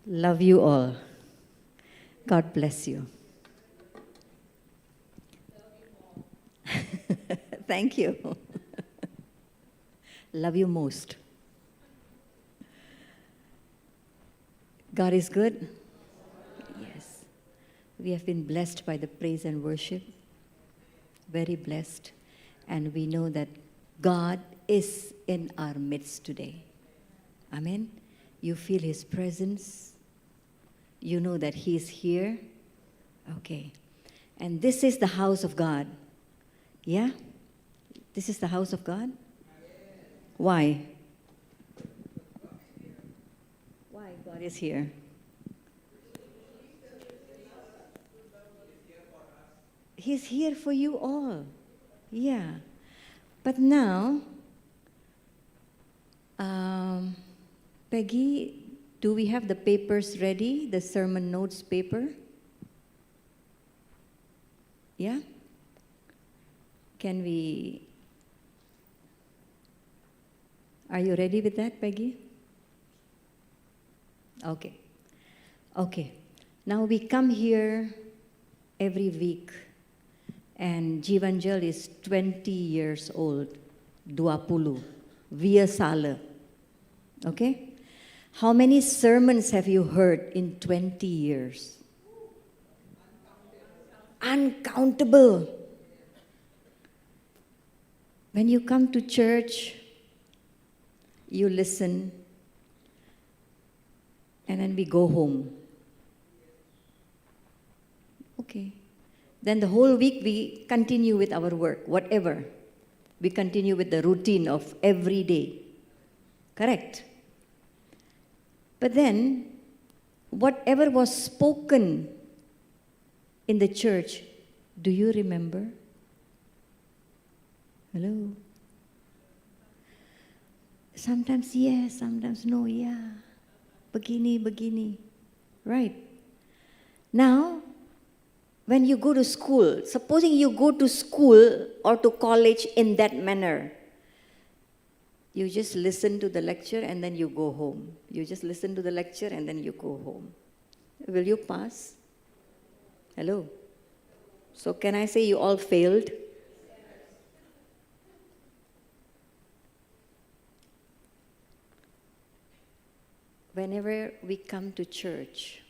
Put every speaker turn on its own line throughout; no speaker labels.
Love you all. God bless you. Thank you. Love you most. God is good. Yes. We have been blessed by the praise and worship. Very blessed. And we know that God is in our midst today. Amen. You feel His presence. You know that He is here. Okay. And this is the house of God. Yeah? This is the house of God? Why? Why God is here? He's here for you all. Yeah. But now, Peggy, do we have the papers ready? The sermon notes paper? Yeah? Can we... Are you ready with that, Peggy? Okay. Okay. Now we come here every week, and Jivanjal is 20 years old, 20, Via Sala. Okay? How many sermons have you heard in 20 years? Uncountable. When you come to church, you listen, and then we go home. Okay. Then the whole week we continue with our work, whatever. We continue with the routine of every day. Correct? But then, whatever was spoken in the church, do you remember? Hello? Sometimes yes, sometimes no, yeah. Begini. Right. Now, when you go to school, supposing you go to school or to college in that manner, you just listen to the lecture and then you go home. You just listen to the lecture and then you go home. Will you pass? Hello? So can I say you all failed? Whenever we come to church,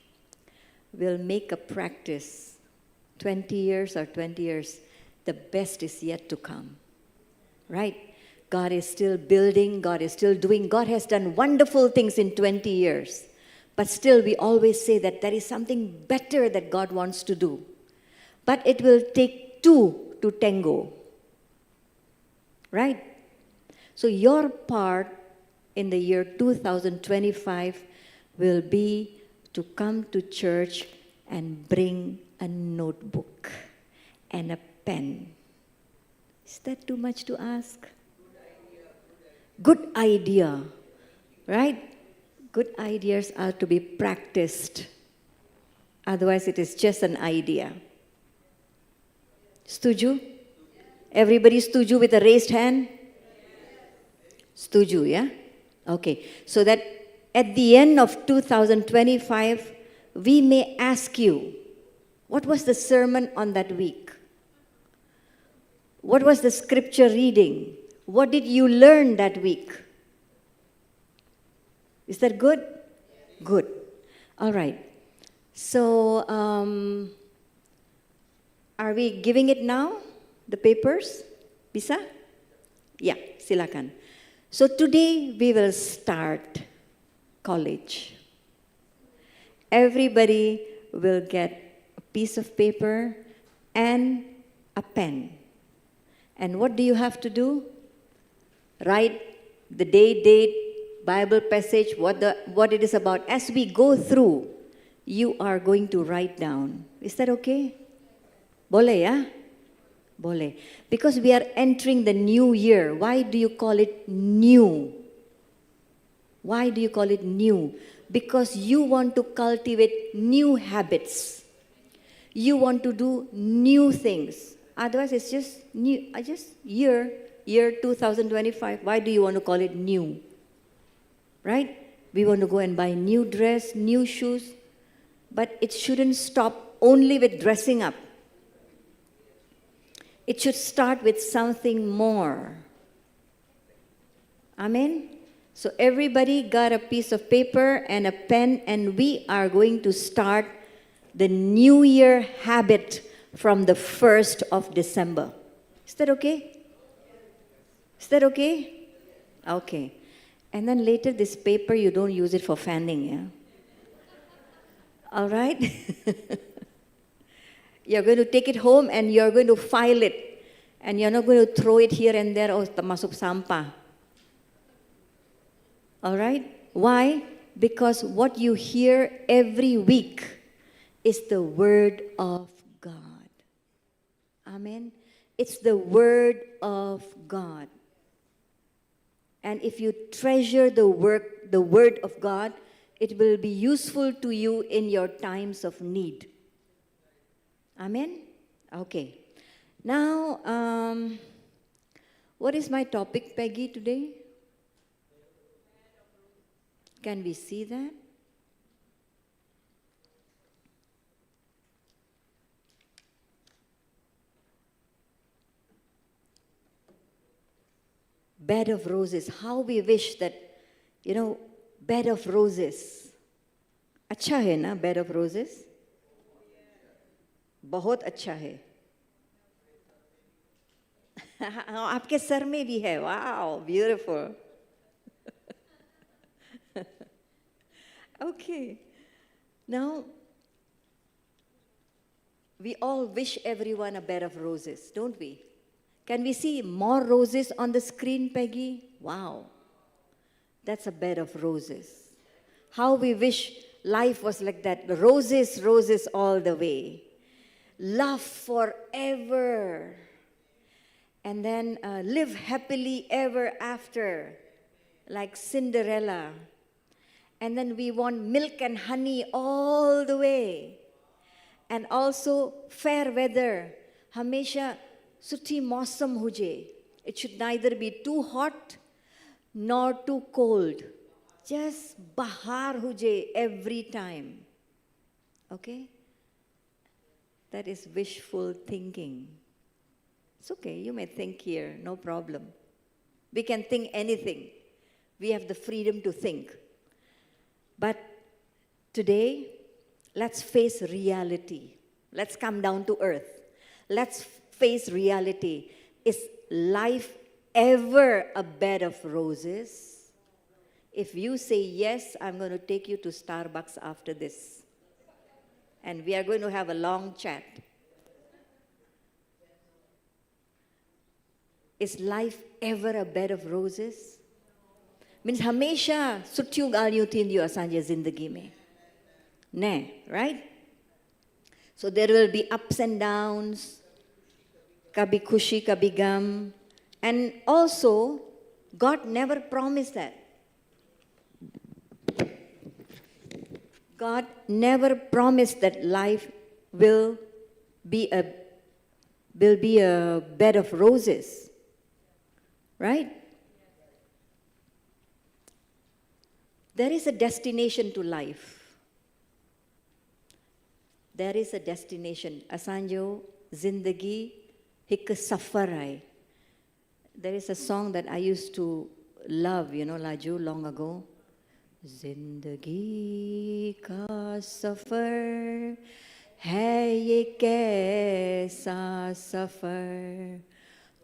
we'll make a practice. 20 years or 20 years, the best is yet to come. Right? God is still building, God is still doing. God has done wonderful things in 20 years. But still, we always say that there is something better that God wants to do. But it will take two to tango. Right? So your part in the year 2025 will be to come to church and bring a notebook and a pen. Is that too much to ask? Good idea, right? Good ideas are to be practiced. Otherwise, it is just an idea. Setuju? Everybody setuju with a raised hand? Setuju, yeah? Okay, so that at the end of 2025, we may ask you, what was the sermon on that week? What was the scripture reading? What did you learn that week? Is that good? Good. All right. So, are we giving it now? The papers? Bisa? Yeah, silakan. So today we will start college. Everybody will get a piece of paper and a pen. And what do you have to do? Write the date, Bible passage, what it is about. As we go through, you are going to write down. Is that okay? Boleh, ya? Boleh. Because we are entering the new year. Why do you call it new? Why do you call it new? Because you want to cultivate new habits. You want to do new things. Otherwise, it's just new. Year 2025. Why do you want to call it new? Right? We want to go and buy new dress, new shoes. But it shouldn't stop only with dressing up. It should start with something more. Amen? So everybody got a piece of paper and a pen, and we are going to start the New Year habit from the 1st of December. Is that okay? Is that okay? Okay. And then later, this paper, you don't use it for fanning, yeah? All right? You're going to take it home and you're going to file it. And you're not going to throw it here and there, oh, masuk sampah. All right? Why? Because what you hear every week is the Word of God. Amen? It's the Word of God. And if you treasure the Word of God, it will be useful to you in your times of need. Amen? Okay. Now, what is my topic, Peggy, today? Can we see that? Bed of roses. How we wish that, bed of roses. अच्छा है ना bed of roses? बहुत अच्छा है. आपके sir में भी है. Wow, beautiful. Okay. Now, we all wish everyone a bed of roses, don't we? Can we see more roses on the screen, Peggy? Wow. That's a bed of roses. How we wish life was like that. Roses, roses all the way. Love forever. And then live happily ever after, like Cinderella. And then we want milk and honey all the way. And also fair weather. Hamesha suthi mausam huje. It should neither be too hot nor too cold. Just bahar huje every time. Okay? That is wishful thinking. It's okay, you may think here, no problem. We can think anything. We have the freedom to think. But today, let's face reality. Let's come down to earth. Let's face reality. Is life ever a bed of roses? If you say yes, I'm going to take you to Starbucks after this. And we are going to have a long chat. Is life ever a bed of roses? Means hamesha suthiyu ॻाल्हियूं थींदियूं असांजे ज़िंदगी में. Ne, right? So there will be ups and downs, kabhi khushi, kabhi gum. And also, God never promised that. God never promised that life will be a bed of roses. Right? There is a destination to life. There is a destination. Asanjo zindagi hik safar hai. There is a song that I used to love, Laju, long ago. Zindagi ka safar hai ye kaisa safar,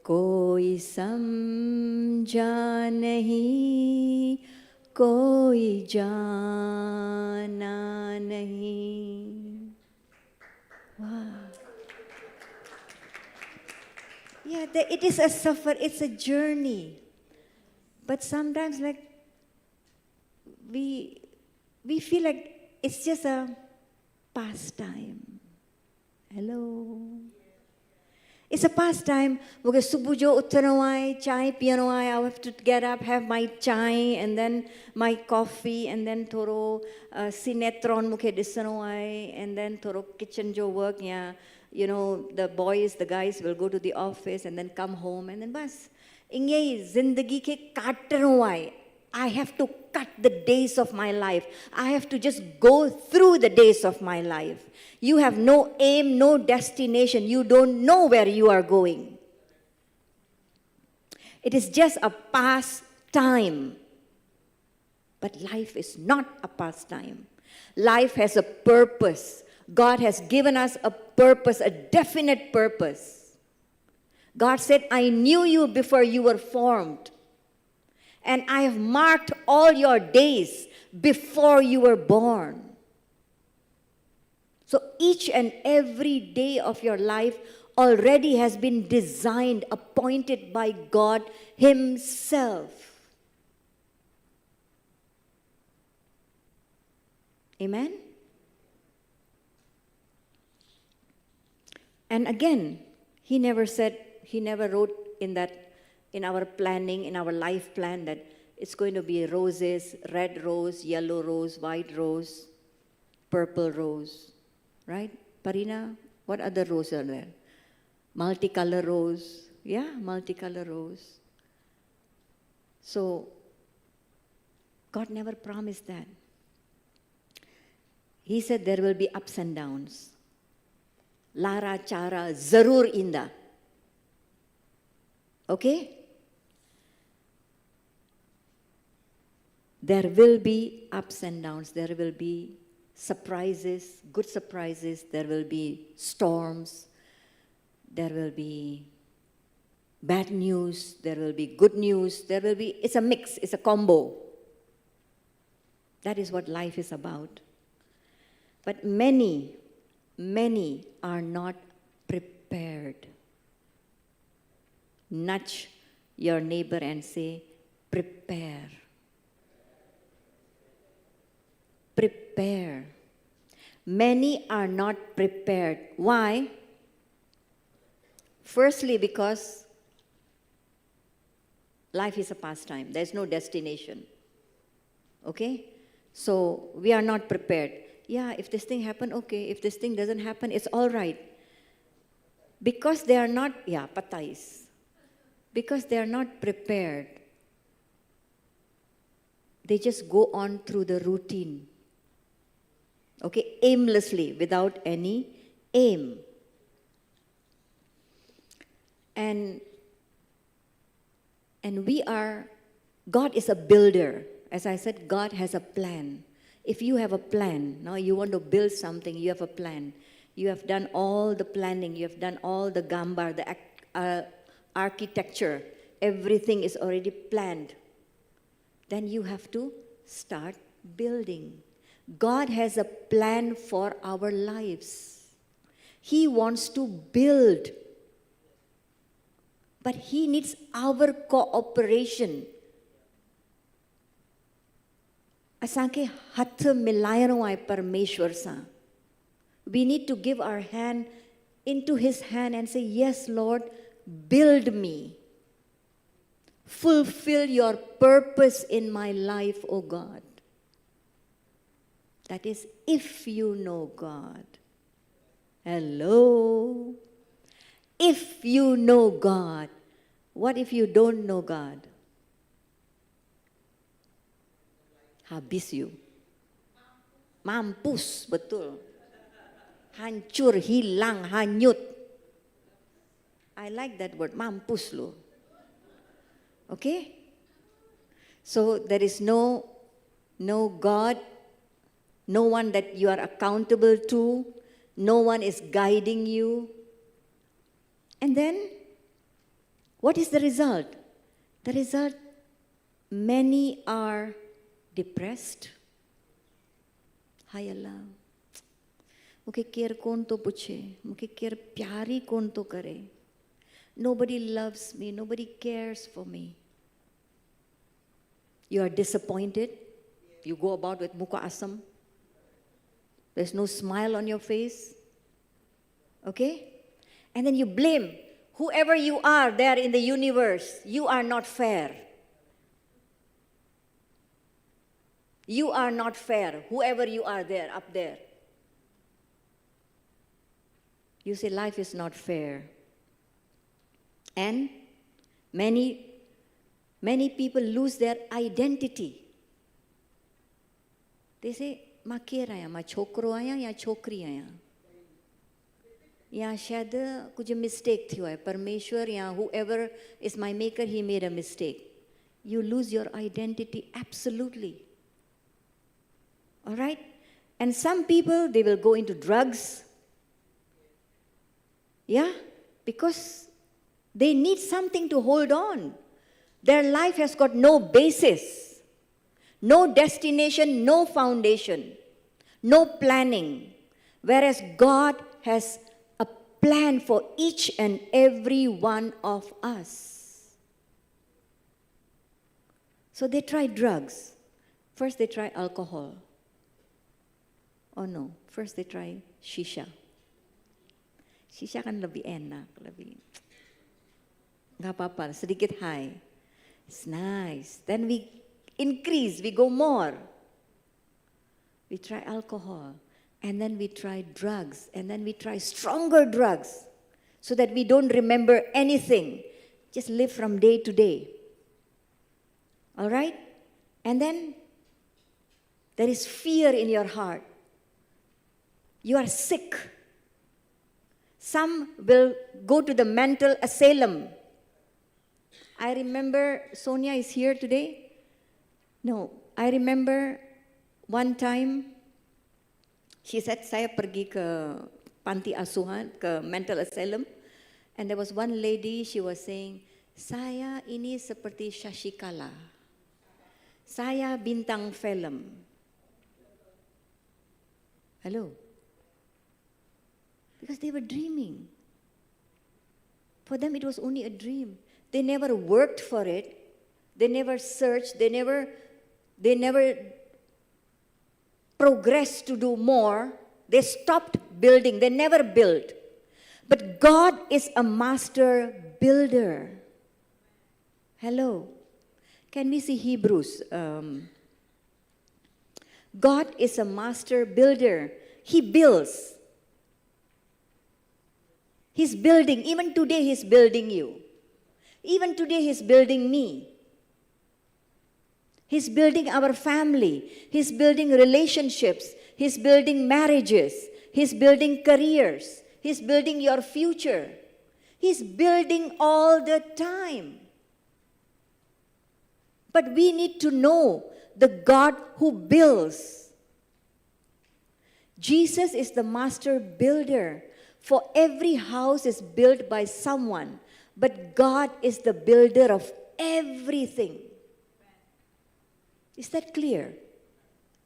koi samjha nahi, koi jana nahi. Wow. Yeah, it is a safar, it's a journey. But sometimes we feel like it's just a pastime. Hello. It's a pastime. Because subuh jo uthno aaye, chai piyano aaye, I have to get up, have my chai, and then my coffee, and then thoro sinetron mukhe disano aaye, and then thoro kitchen jo work, yeah. The guys will go to the office and then come home, and then bas. Inge zindagi ke kaatno aaye. I have to cut the days of my life. I have to just go through the days of my life. You have no aim, no destination. You don't know where you are going. It is just a pastime. But life is not a pastime. Life has a purpose. God has given us a purpose, a definite purpose. God said, I knew you before you were formed. And I have marked all your days before you were born. So each and every day of your life already has been designed, appointed by God Himself. Amen? And again, He never wrote in our planning, in our life plan, that it's going to be roses, red rose, yellow rose, white rose, purple rose, right? Parina, what other roses are there? Multicolor rose, yeah, multicolor rose. So, God never promised that. He said there will be ups and downs. Lara chara zarur inda. Okay? There will be ups and downs. There will be surprises, good surprises. There will be storms. There will be bad news. There will be good news. It's a mix. It's a combo. That is what life is about. But many are not prepared. Nudge your neighbor and say, prepare. Prepare. Many are not prepared. Why? Firstly, because life is a pastime. There's no destination. Okay? So we are not prepared. Yeah, if this thing happen, okay. If this thing doesn't happen, it's all right. Because they are not, patais. Because they are not prepared. They just go on through the routine. Okay, aimlessly, without any aim. And God is a builder. As I said, God has a plan. If you have a plan, now you want to build something, you have a plan. You have done all the planning, you have done all the gambar, the architecture, everything is already planned. Then you have to start building. God has a plan for our lives. He wants to build. But He needs our cooperation. Asanke hath milayano ay Parmeshwar sa. We need to give our hand into His hand and say, yes, Lord, build me. Fulfill your purpose in my life, O God. That is, if you know God. Hello? If you know God. What if you don't know God? Habis you. Mampus, betul. Hancur, hilang, hanyut. I like that word, mampus lo. Okay? So there is no God, no one that you are accountable to, no one is guiding you. And then, what is the result? The result, many are depressed. Hay Allah. मुझे care कौन तो पूछे, मुझे care प्यारी कौन तो करे. Nobody loves me, nobody cares for me. You are disappointed. You go about with muka asam. There's no smile on your face. Okay? And then you blame whoever you are there in the universe. You are not fair. You are not fair, whoever you are there, up there. You say life is not fair. And many Many people lose their identity. They say, "Ma kera ya, ma chokro aya ya chokri aya." या शायद कुछ mistake थियो है परमेश्वर या whoever is my maker, he made a mistake. You lose your identity absolutely. All right? And some people, they will go into drugs. Yeah? Because they need something to hold on. Their life has got no basis, no destination, no foundation, no planning. Whereas God has a plan for each and every one of us. So they try drugs. First they try alcohol. Oh no, first they try shisha. Shisha kan lebih enak, lebih nggak apa-apa, sedikit high. It's nice. Then we increase, we go more. We try alcohol, and then we try drugs, and then we try stronger drugs, so that we don't remember anything. Just live from day to day. All right? And then there is fear in your heart. You are sick. Some will go to the mental asylum. I remember, Sonia is here today? No, I remember one time, she said, saya pergi ke panti asuhan, ke mental asylum, and there was one lady, she was saying, saya ini seperti Shashikala. Saya bintang film. Hello? Because they were dreaming. For them, it was only a dream. They never worked for it. They never searched. They never progressed to do more. They stopped building. They never built. But God is a master builder. Hello. Can we see Hebrews? God is a master builder. He builds. He's building. Even today, He's building you. Even today, He's building me. He's building our family. He's building relationships. He's building marriages. He's building careers. He's building your future. He's building all the time. But we need to know the God who builds. Jesus is the master builder. For every house is built by someone, but God is the builder of everything. Is that clear?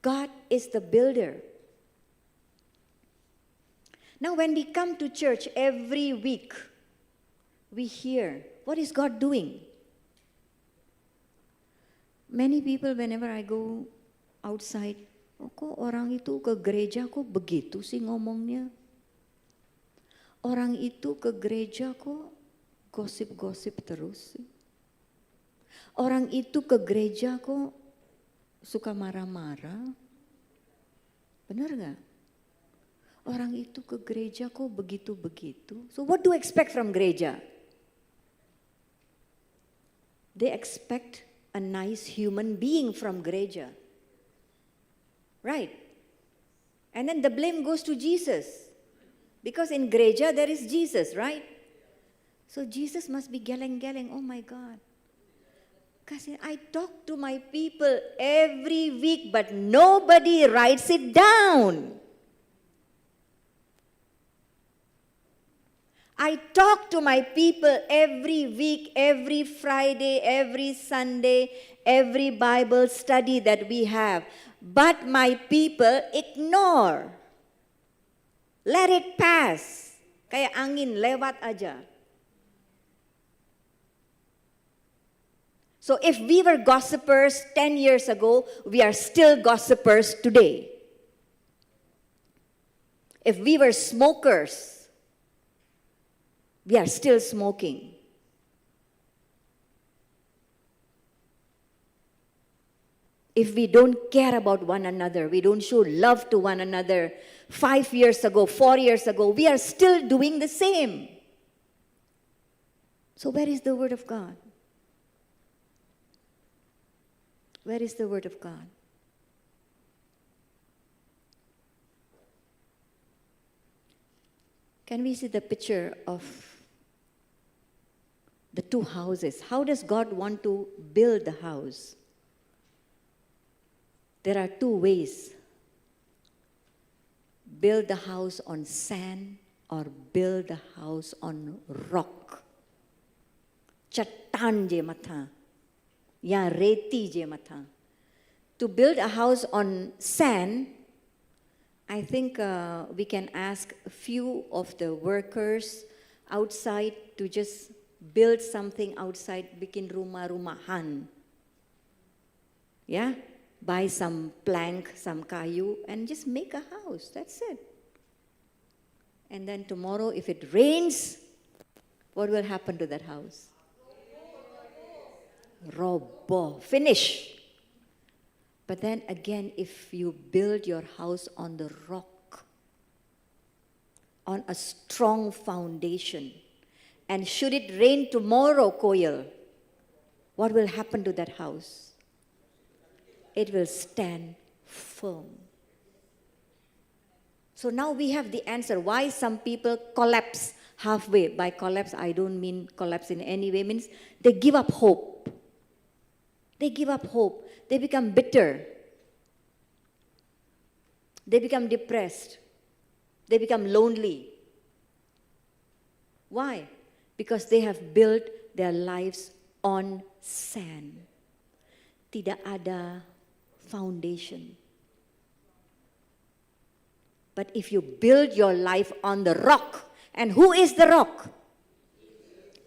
God is the builder. Now, when we come to church every week, we hear, what is God doing? Many people, whenever I go outside, oh, kok orang itu ke gereja kok begitu sih ngomongnya? Orang itu ke gereja kok gosip-gosip terus sih? Orang itu ke gereja kok suka marah-marah? Benar gak? Orang itu ke gereja kok begitu-begitu? So what do you expect from gereja? They expect a nice human being from gereja. Right? And then the blame goes to Jesus. Because in gereja there is Jesus, right? So Jesus must be geleng-geleng, oh my God. Because I talk to my people every week, but nobody writes it down. I talk to my people every week, every Friday, every Sunday, every Bible study that we have. But my people ignore. Let it pass. Kayak angin, lewat aja. So if we were gossipers 10 years ago, we are still gossipers today. If we were smokers, we are still smoking. If we don't care about one another, we don't show love to one another, 5 years ago, 4 years ago, we are still doing the same. So where is the Word of God? Where is the Word of God? Can we see the picture of the two houses? How does God want to build the house? There are two ways. Build the house on sand or build the house on rock. Chattan je matha, ya reti je matha. To build a house on sand, I think we can ask a few of the workers outside to just build something outside, bikin rumah-rumahan. Yeah? Buy some plank, some kayu, and just make a house. That's it. And then tomorrow, if it rains, what will happen to that house? Robo. Finish. But then again, if you build your house on the rock, on a strong foundation, and should it rain tomorrow, Koyal, what will happen to that house? It will stand firm. So now we have the answer why some people collapse halfway. By collapse, I don't mean collapse in any way, means they give up hope. They give up hope. They become bitter. They become depressed. They become lonely. Why? Because they have built their lives on sand. Tidak ada foundation. But if you build your life on the rock, and who is the rock?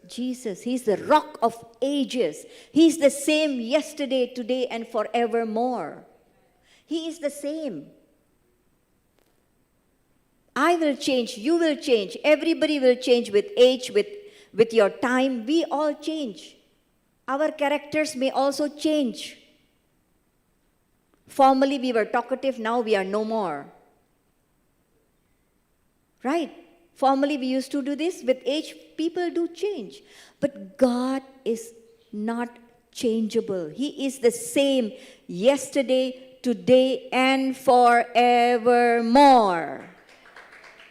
Jesus. He's the rock of ages. He's the same yesterday, today, and forevermore. He is the same. I will change, you will change, everybody will change with age, with your time. We all change. Our characters may also change. Formerly we were talkative, now we are no more. Right? Formerly we used to do this. With age, people do change. But God is not changeable. He is the same yesterday, today, and forevermore.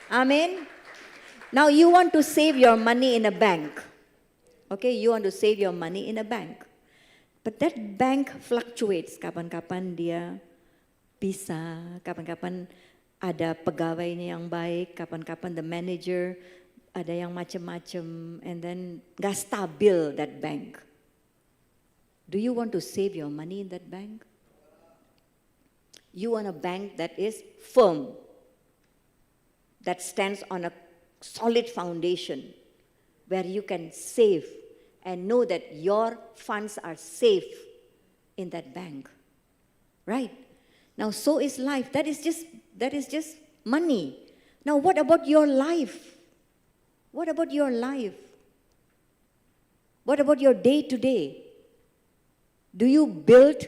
Amen? Now you want to save your money in a bank. Okay, you want to save your money in a bank. But that bank fluctuates. Kapan-kapan dia bisa, kapan-kapan ada pegawainya yang baik, kapan-kapan the manager ada yang macam-macam, and then gak stabil that bank. Do you want to save your money in that bank? You want a bank that is firm, that stands on a solid foundation, where you can save and know that your funds are safe in that bank. Right? Now, so is life. That is just money. Now, what about your life? What about your life? What about your day-to-day? Do you build?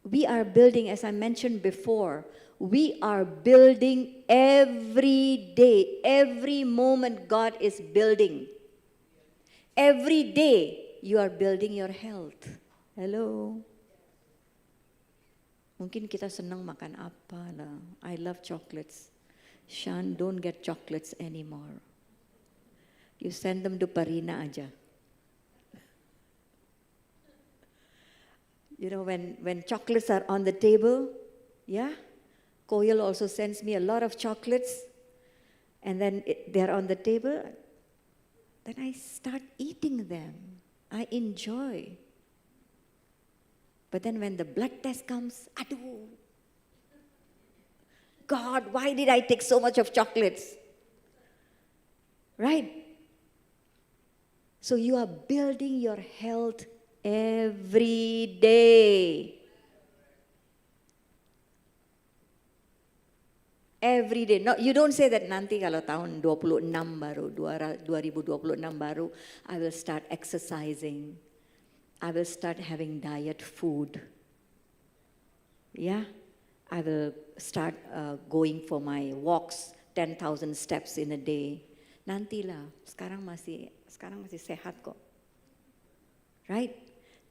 We are building, as I mentioned before, we are building every day. Every moment God is building. Every day you are building your health. Hello? Mungkin kita senang makan apa lah. I love chocolates. Shan, don't get chocolates anymore. You send them to Parina aja. You know, when chocolates are on the table, yeah, Koyal also sends me a lot of chocolates, and then they're on the table, then I start eating them. I enjoy. But then when the blood test comes, aduh, God, why did I take so much of chocolates? Right? So you are building your health every day. Every day. No, you don't say that nanti kalau tahun 26 baru, 2026 baru, I will start exercising. I will start having diet food. Yeah? I will start going for my walks, 10,000 steps in a day. Nantilah, sekarang masih sehat kok. Right?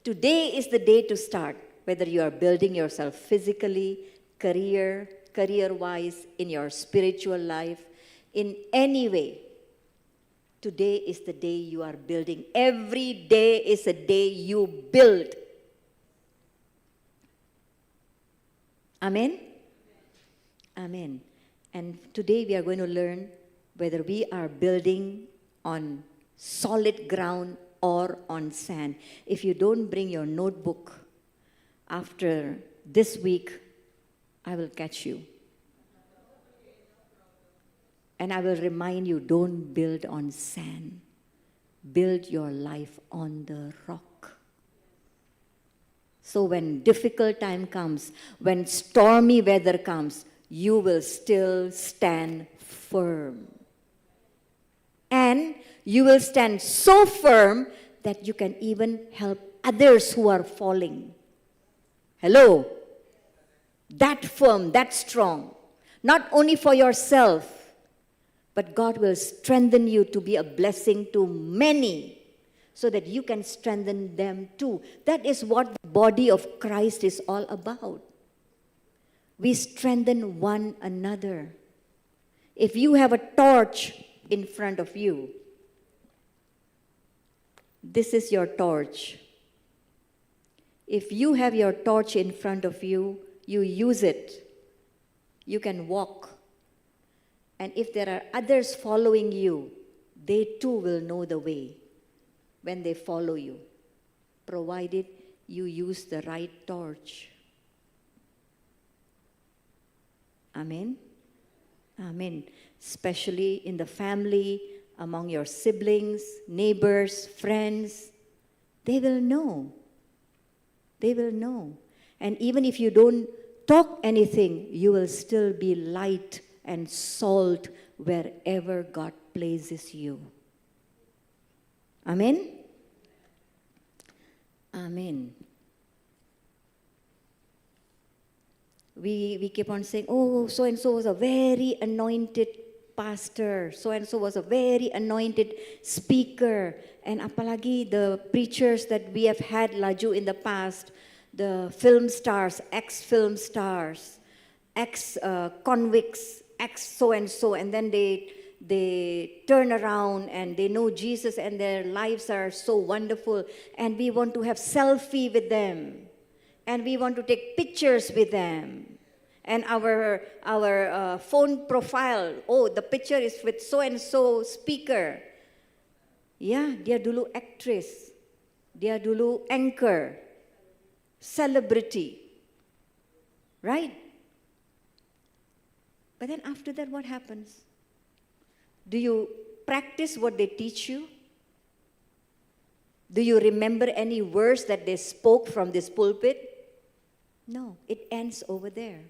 Today is the day to start. whether you are building yourself physically, career-wise, in your spiritual life, in any way, today is the day you are building. Every day is a day you build. Amen? Amen. And today we are going to learn whether we are building on solid ground or on sand. If you don't bring your notebook after this week, I will catch you. And I will remind you, don't build on sand. Build your life on the rock. So when difficult time comes, when stormy weather comes, you will still stand firm. And you will stand so firm that you can even help others who are falling. Hello? That firm, that strong. Not only for yourself, but God will strengthen you to be a blessing to many so that you can strengthen them too. That is what the body of Christ is all about. We strengthen one another. If you have a torch in front of you, this is your torch. If you have your torch in front of you, you use it. You can walk. And if there are others following you, they too will know the way when they follow you, provided you use the right torch. Amen? Amen. Especially in the family, among your siblings, neighbors, friends, they will know. They will know. And even if you don't talk anything, you will still be light and salt wherever God places you. Amen? Amen. We keep on saying, oh, so-and-so was a very anointed pastor. So-and-so was a very anointed speaker. And apalagi the preachers that we have had, Laju, in the past, the film stars, ex-film stars, ex-convicts, ex-so-and-so, and then they turn around and they know Jesus and their lives are so wonderful. And we want to have selfie with them. And we want to take pictures with them. And our phone profile, oh, the picture is with so-and-so speaker. Ya, dia dulu actress. Dia dulu anchor. Celebrity. Right? But then after that, what happens? Do you practice what they teach you? Do you remember any words that they spoke from this pulpit? No, it ends over there.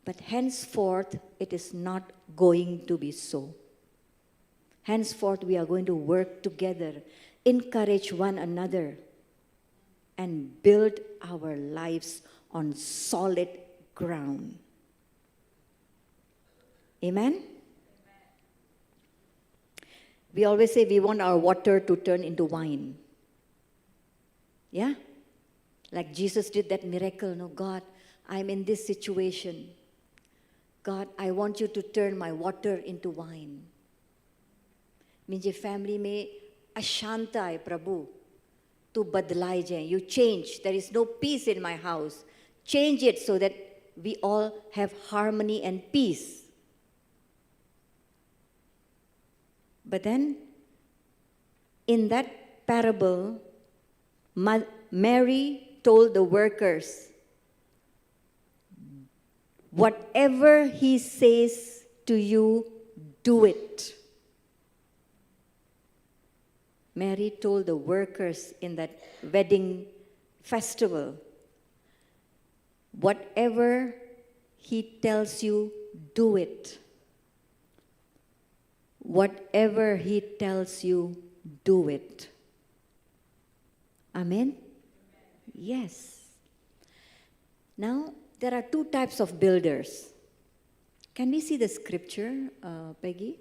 But henceforth, it is not going to be so. Henceforth, we are going to work together, encourage one another, and build our lives on solid ground. Amen? We always say we want our water to turn into wine. Yeah? Like Jesus did that miracle. No, God, I'm in this situation. God, I want you to turn my water into wine. मुझे family में अशांता है प्रभु तू बदलाए जाए. You change. There is no peace in my house. Change it so that we all have harmony and peace. But then, in that parable, Mary told the workers, whatever he says to you, do it. Mary told the workers in that wedding festival, whatever he tells you, do it. Whatever he tells you, do it. Amen? Yes. Now, there are two types of builders. Can we see the scripture, Peggy?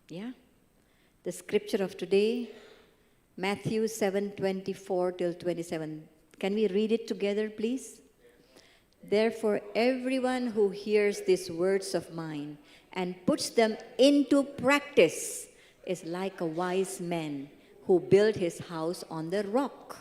Yeah? The scripture of today, Matthew 7:24 till 27. Can we read it together, please? Therefore, everyone who hears these words of mine and puts them into practice is like a wise man who built his house on the rock.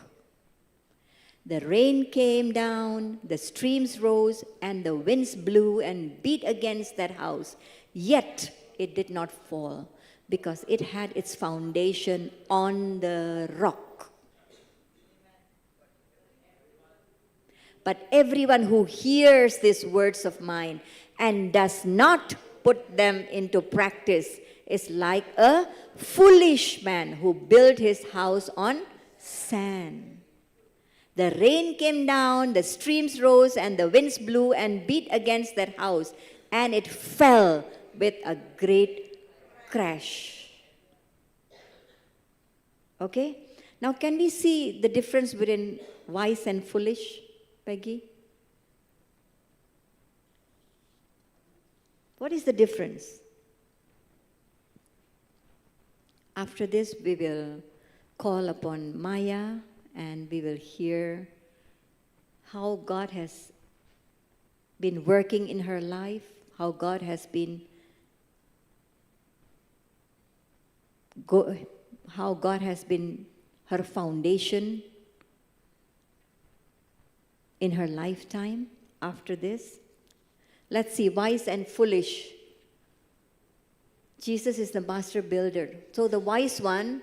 The rain came down, the streams rose, and the winds blew and beat against that house. Yet it did not fall, because it had its foundation on the rock. But everyone who hears these words of mine and does not put them into practice is like a foolish man who built his house on sand. The rain came down, the streams rose, and the winds blew and beat against that house, and it fell with a great crash. Okay? Now, can we see the difference between wise and foolish, Peggy? What is the difference? After this, we will call upon Maya and we will hear how God has been working in her life, how God has been her foundation in her lifetime. After this, let's see, wise and foolish. Jesus is the master builder. So the wise one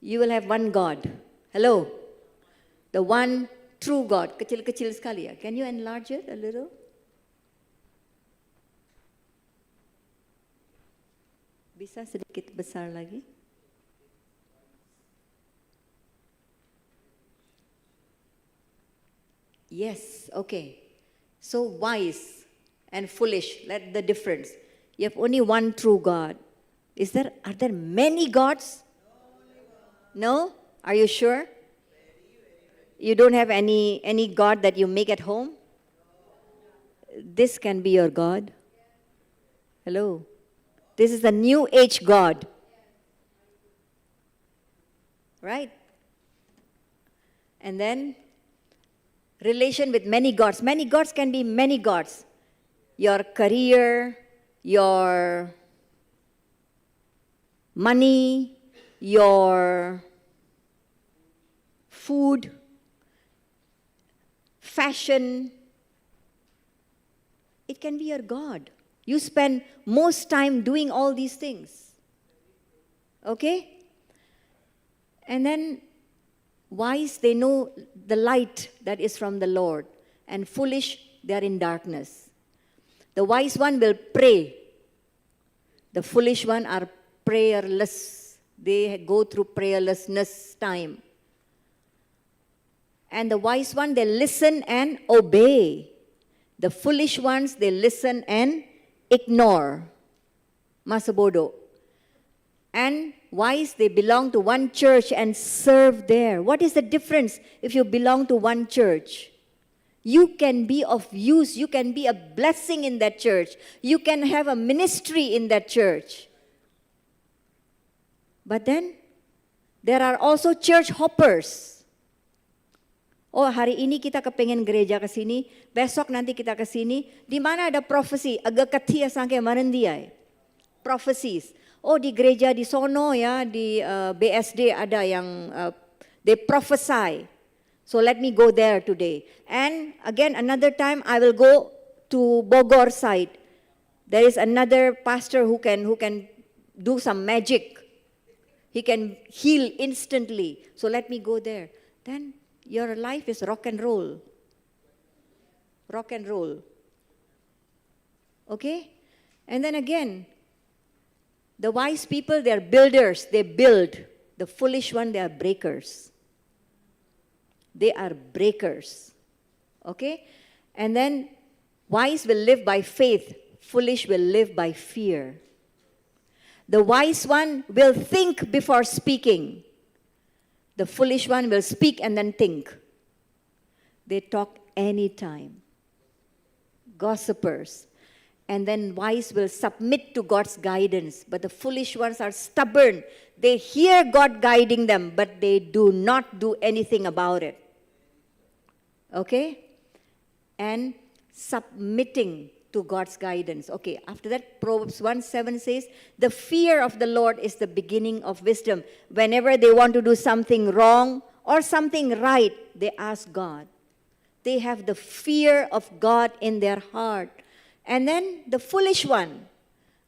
you will have one God. Hello? The one true God. Kecil-kecil sekali ya. Can you enlarge it a little? Bisa sedikit besar lagi? Yes, okay. So wise and foolish, let the difference. You have only one true God. Are there many gods? No? Are you sure? You don't have any God that you make at home? This can be your God. Hello? This is the new age God. Right? And then, relation with many gods. Many gods can be many gods. Your career, your money, your food, fashion. It can be your God. You spend most time doing all these things. Okay? And then wise, they know the light that is from the Lord. And foolish, they are in darkness. The wise one will pray. The foolish one are prayerless. They go through prayerlessness time. And the wise one, they listen and obey. The foolish ones, they listen and ignore. Masa bodoh. And wise, they belong to one church and serve there. What is the difference if you belong to one church? You can be of use. You can be a blessing in that church. You can have a ministry in that church. But then, there are also church hoppers. Oh, hari ini kita kepengen gereja ke sini, besok nanti kita ke sini. Di mana ada prophecy, agak katia sangke marendiai. Prophecies. Oh, di gereja di sono ya, di BSD ada yang they prophesy. So let me go there today. And again, another time I will go to Bogor side. There is another pastor who can do some magic. He can heal instantly. So let me go there. Then your life is rock and roll. Rock and roll. Okay? And then again, the wise people, they are builders. They build. The foolish one, they are breakers. They are breakers. Okay? And then wise will live by faith. Foolish will live by fear. The wise one will think before speaking. The foolish one will speak and then think. They talk anytime. Gossipers. and then wise will submit to God's guidance. But the foolish ones are stubborn. They hear God guiding them, but they do not do anything about it. Okay? And submitting to God's guidance. Okay, after that, Proverbs 1:7 says, the fear of the Lord is the beginning of wisdom. Whenever they want to do something wrong or something right, they ask God. They have the fear of God in their heart. And then the foolish one,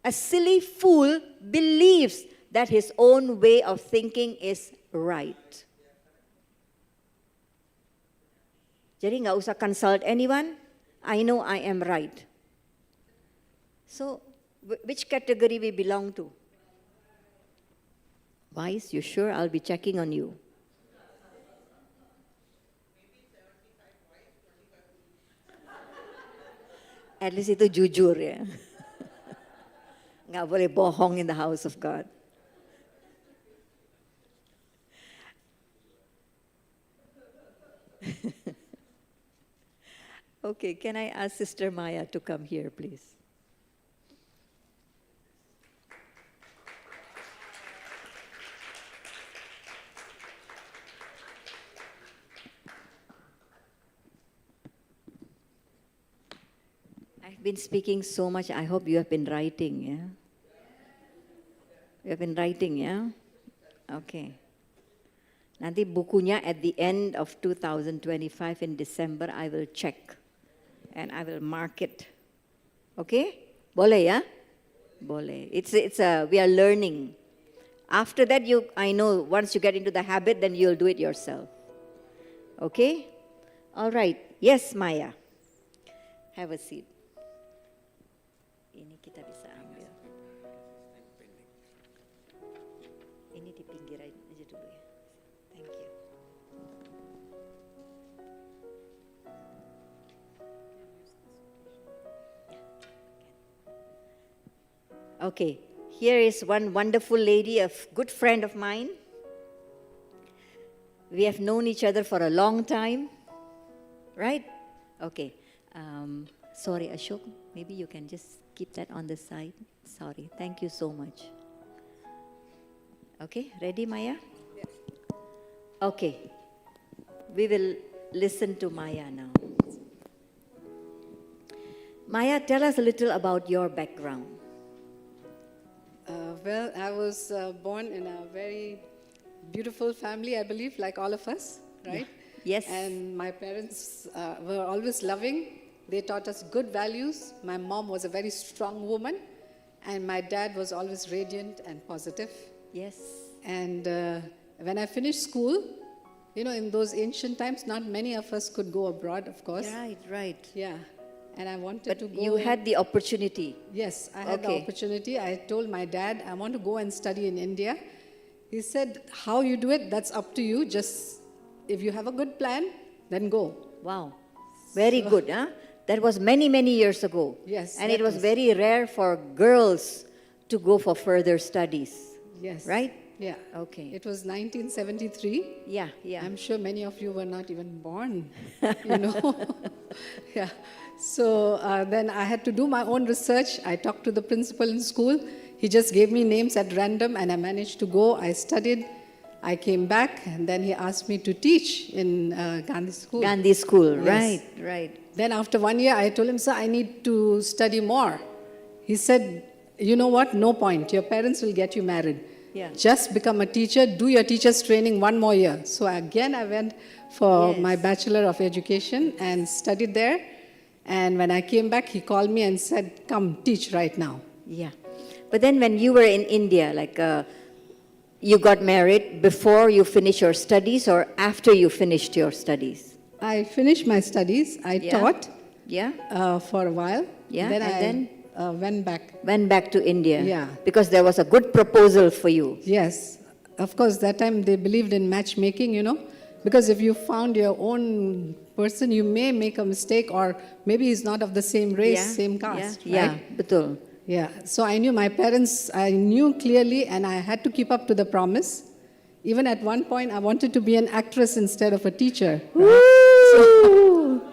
a silly fool, believes that his own way of thinking is right. Jadi nggak usah consult anyone. I know I am right. So, which category we belong to? Wise, you sure? I'll be checking on you. At least itu jujur ya. Nggak boleh bohong in the house of God. Okay, can I ask Sister Maya to come here, please? I've been speaking so much. I hope you have been writing, yeah? You have been writing, yeah? Okay. Nanti bukunya at the end of 2025 in December, I will check. And I will mark it. Okay? Boleh, yeah? Boleh. We are learning. After that, I know once you get into the habit, then you'll do it yourself. Okay? All right. Yes, Maya. Have a seat. Ini kita bisa ambil. Ini di pinggir aja dulu ya. Thank you. Okay, here is one wonderful lady, a good friend of mine. We have known each other for a long time, right? Okay. Sorry, Ashok, maybe you can just keep that on the side. Sorry, thank you so much. Okay, ready, Maya?
Yes.
Okay, we will listen to Maya now. Maya, tell us a little about your background.
Well, I was born in a very beautiful family, I believe, like all of us, right?
Yes.
And my parents were always loving. They taught us good values. My mom was a very strong woman, and my dad was always radiant and positive.
Yes.
And when I finished school, you know, in those ancient times, not many of us could go abroad, of course.
Right.
Yeah. And I wanted to
But
go.
you had the opportunity.
Yes, I had the
Okay.
opportunity. I told my dad, I want to go and study in India. He said, how you do it, that's up to you. Just, if you have a good plan, then go.
Wow. Very good, huh? That was many, many years ago.
Yes,
And
that
it was
was.
very rare for girls to go for further studies.
Yes.
Right?
Yeah.
Okay.
It was 1973.
Yeah.
I'm sure many of you were not even born, you know. Yeah. So then I had to do my own research. I talked to the principal in school. He just gave me names at random, and I managed to go. I studied. I came back, and then he asked me to teach in Gandhi School.
Gandhi School,
Yes.
right.
Then after 1 year, I told him, sir, I need to study more. He said, you know what, no point. Your parents will get you married.
Yeah.
Just become a teacher, do your teacher's training 1 more year. So again, I went for
Yes.
my Bachelor of Education and studied there. And when I came back, he called me and said, come, teach right now.
Yeah. But then when you were in India, like you got married before you finished your studies or after you finished your studies?
I finished my studies. I taught
Yeah.
for a while.
Yeah,
Then
and
I
then?
went back.
Went back to India.
Yeah.
Because there was a good proposal for you.
Yes. Of course, that time they believed in matchmaking, you know. Because if you found your own person, you may make a mistake, or maybe he's not of the same race, same caste,
Yeah,
right?
betul.
Yeah. So I knew my parents, I knew clearly, and I had to keep up to the promise. Even at one point, I wanted to be an actress instead of a teacher.
Woo!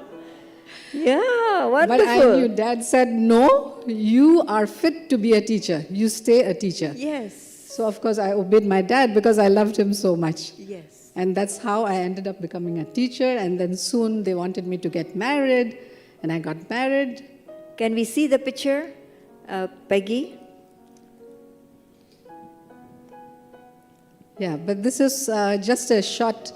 Yeah,
But I
wonderful.
knew Dad said, no, you are fit to be a teacher. You stay a teacher.
Yes.
So, of course, I obeyed my dad because I loved him so much.
Yes.
And that's how I ended up becoming a teacher. And then soon they wanted me to get married, and I got married.
Can we see the picture, Peggy?
Yeah, but this is just a short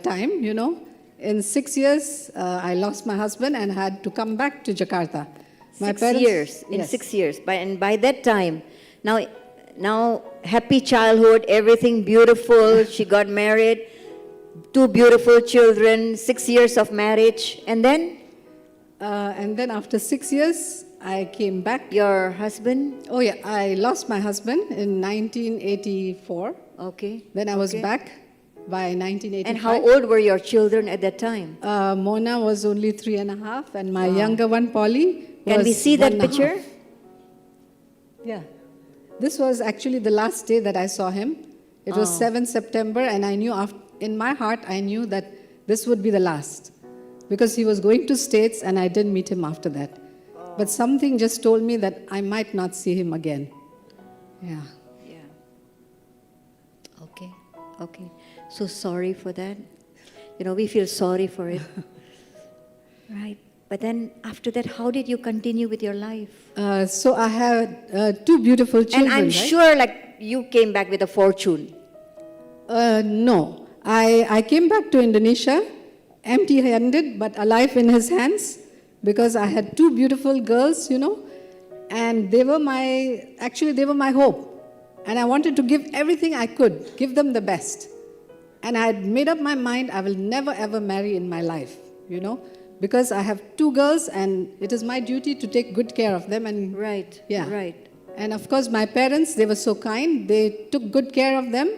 time, you know. In 6 years, I lost my husband and had to come back to Jakarta.
6 years. In
Yes.
6 years. And by that time, now happy childhood, everything beautiful. She got married, 2 beautiful children, 6 years of marriage, and then
And then after 6 years, I came back.
your husband.
Oh, yeah, I lost my husband in 1984.
Okay.
Then I was
Okay.
back by 1985.
And how old were your children at that time?
Mona was only 3.5, and my younger one, Polly,
Can
was
we see that
1.5.
picture?
Yeah. This was actually the last day that I saw him. It was 7th September, and I knew in my heart, I knew that this would be the last. Because he was going to States, and I didn't meet him after that. But something just told me that I might not see him again. Yeah.
Yeah. Okay. Okay. So sorry for that. You know, we feel sorry for it. Right. But then after that, how did you continue with your life?
So I had 2 beautiful children.
And I'm
right?
sure like you came back with a fortune.
No. I came back to Indonesia empty-handed but alive in his hands because I had 2 beautiful girls, you know, and they were my hope. And I wanted to give everything I could, give them the best. And I had made up my mind I will never ever marry in my life, you know, because I have 2 girls and it is my duty to take good care of them. And
Right.
yeah.
Right.
And of course, my parents, they were so kind. They took good care of them.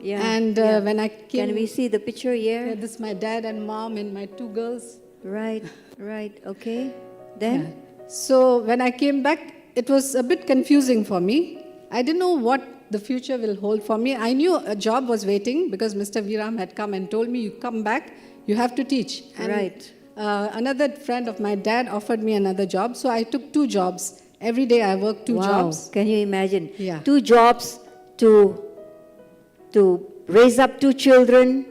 Yeah.
And
yeah.
when I came...
Can we see the picture here?
Yeah, this is my dad and mom and my 2 girls.
Right. Right. Okay. Then?
Yeah. So when I came back, it was a bit confusing for me. I didn't know what the future will hold for me. I knew a job was waiting because Mr. Viram had come and told me, you come back, you have to teach. And,
Right.
Another friend of my dad offered me another job. So I took 2 jobs. Every day I worked 2
Wow.
jobs.
Can you imagine?
Yeah.
2 jobs to raise up 2 children,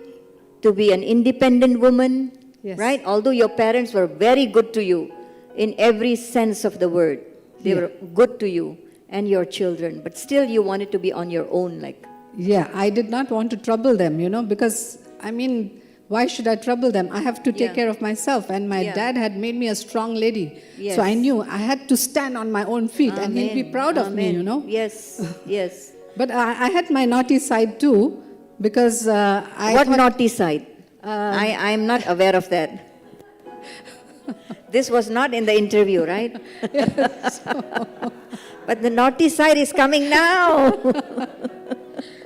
to be an independent woman,
Yes.
right? Although your parents were very good to you in every sense of the word. They
Yeah.
were good to you and your children, but still you wanted to be on your own, like.
Yeah, I did not want to trouble them, you know, because, I mean, why should I trouble them? I have to take
Yeah.
care of myself. And my
Yeah.
dad had made me a strong lady.
Yes.
So I knew I had to stand on my own feet and he'll be
Amen.
proud of me,
Amen.
you know.
Yes, yes.
But I had my naughty side too because I
What
thought,
naughty side? I'm not aware of that. This was not in the interview, right? But the naughty side is coming now.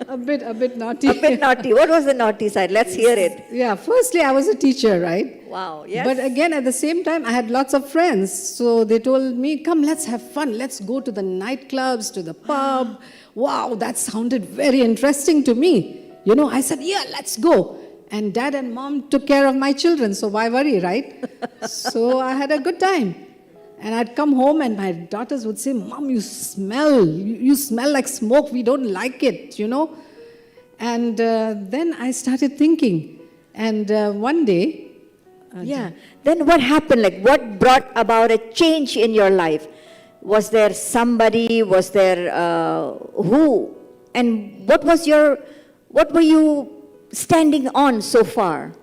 a bit naughty.
A bit naughty. What was the naughty side? Let's hear it.
Yeah, firstly I was a teacher, right?
Wow, yes.
But again, at the same time, I had lots of friends. So they told me, come, let's have fun. Let's go to the nightclubs, to the pub. Wow, that sounded very interesting to me. You know, I said, yeah, let's go. And dad and mom took care of my children, so why worry, right? So I had a good time. And I'd come home and my daughters would say, Mom, you smell. You smell like smoke. We don't like it, you know. And then I started thinking. And one day,
Yeah. Then what happened? Like, what brought about a change in your life? Was there somebody? Was there who? And what were you standing on so far?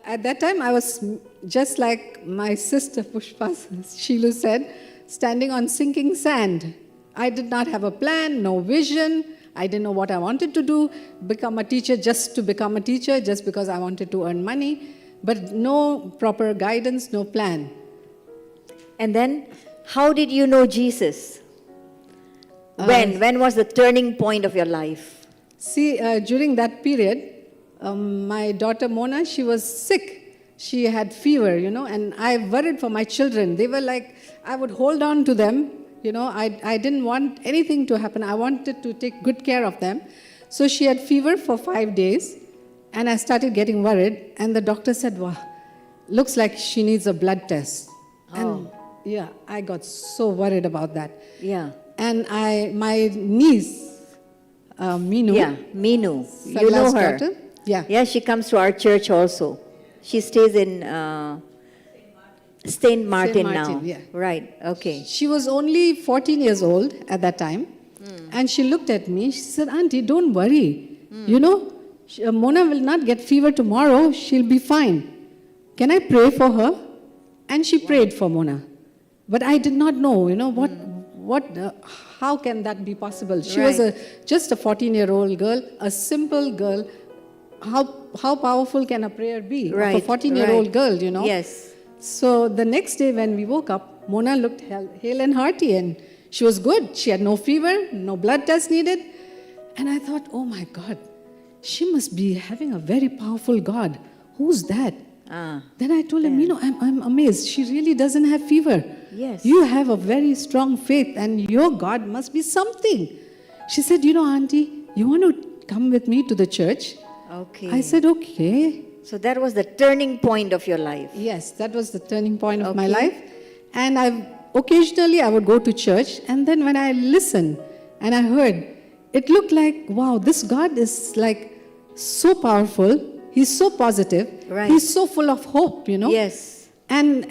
at that time, I was just like my sister Pushpa Sheelu said, standing on sinking sand. I did not have a plan, no vision. I didn't know what I wanted to do, become a teacher just to become a teacher, just because I wanted to earn money, but no proper guidance, no plan.
And then, how did you know Jesus? When was the turning point of your life?
See, during that period, my daughter Mona, she was sick. She had fever, you know, and I worried for my children. They were like, I would hold on to them, you know, I didn't want anything to happen. I wanted to take good care of them. So she had fever for 5 days, and I started getting worried. And the doctor said, wow, looks like she needs a blood test. And yeah, I got so worried about that.
Yeah.
And my niece, Meenu,
Yeah, Meenu. You know
Sarla's
her.
daughter, yeah.
Yeah, she comes to our church also. She stays in Saint Martin now.
Martin, yeah.
Right, okay.
She was only 14 years old at that time. And she looked at me. She said, Auntie, don't worry. You know, Mona will not get fever tomorrow. She'll be fine. Can I pray for her? And she prayed for Mona. But I did not know, you know, how can that be possible? She was just a 14-year-old girl, a simple girl. How powerful can a prayer be of a 14-year-old girl, you know?
Yes.
So the next day when we woke up, Mona looked hale and hearty and she was good. She had no fever, no blood test needed. And I thought, oh my God, she must be having a very powerful God. Who's that? Then I told him, you know, I'm amazed. She really doesn't have fever.
Yes.
You have a very strong faith and your God must be something. She said, you know, Auntie, you want to come with me to the church?
Okay.
I said, okay.
So that was the turning point of your life.
Yes, that was the turning point of my
Okay.
life. And occasionally I would go to church, and then when I listened and I heard, it looked like, wow, this God is like so powerful. He's so positive.
Right.
He's so full of hope, you know.
Yes.
And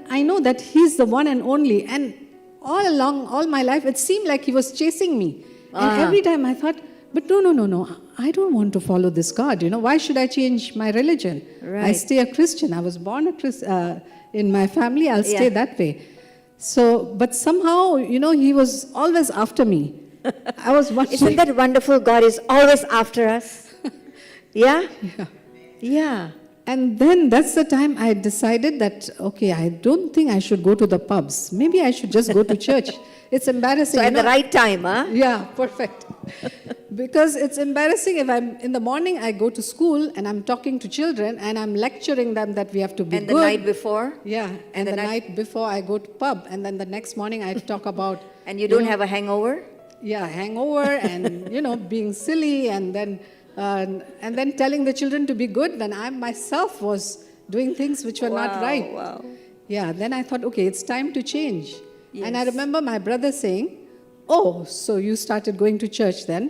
I know that He's the one and only. And all along, all my life, it seemed like He was chasing me. And every time I thought, but no. I don't want to follow this God. You know, why should I change my religion? I
Right.
stay a Christian. I was born a Christian. In my family, I'll stay
Yeah.
that way. So, but somehow, you know, He was always after me. I was watching.
Isn't that wonderful? God is always after us. Yeah?
Yeah.
Yeah.
And then that's the time I decided that, okay, I don't think I should go to the pubs. Maybe I should just go to church. It's embarrassing.
So
you
at the
know.
right time, huh?
Yeah, perfect. Because it's embarrassing if I'm in the morning, I go to school and I'm talking to children and I'm lecturing them that we have to be
And the
good.
night before?
Yeah, and
the
the
night-
night before I go to pub, and then the next morning I talk about.
And you don't
know,
have a hangover?
Yeah, hangover and you know being silly, and then telling the children to be good when I myself was doing things which were not right.
Wow.
Yeah, then I thought, okay, it's time to change. And I
Yes.
remember my brother saying, oh, so you started going to church then?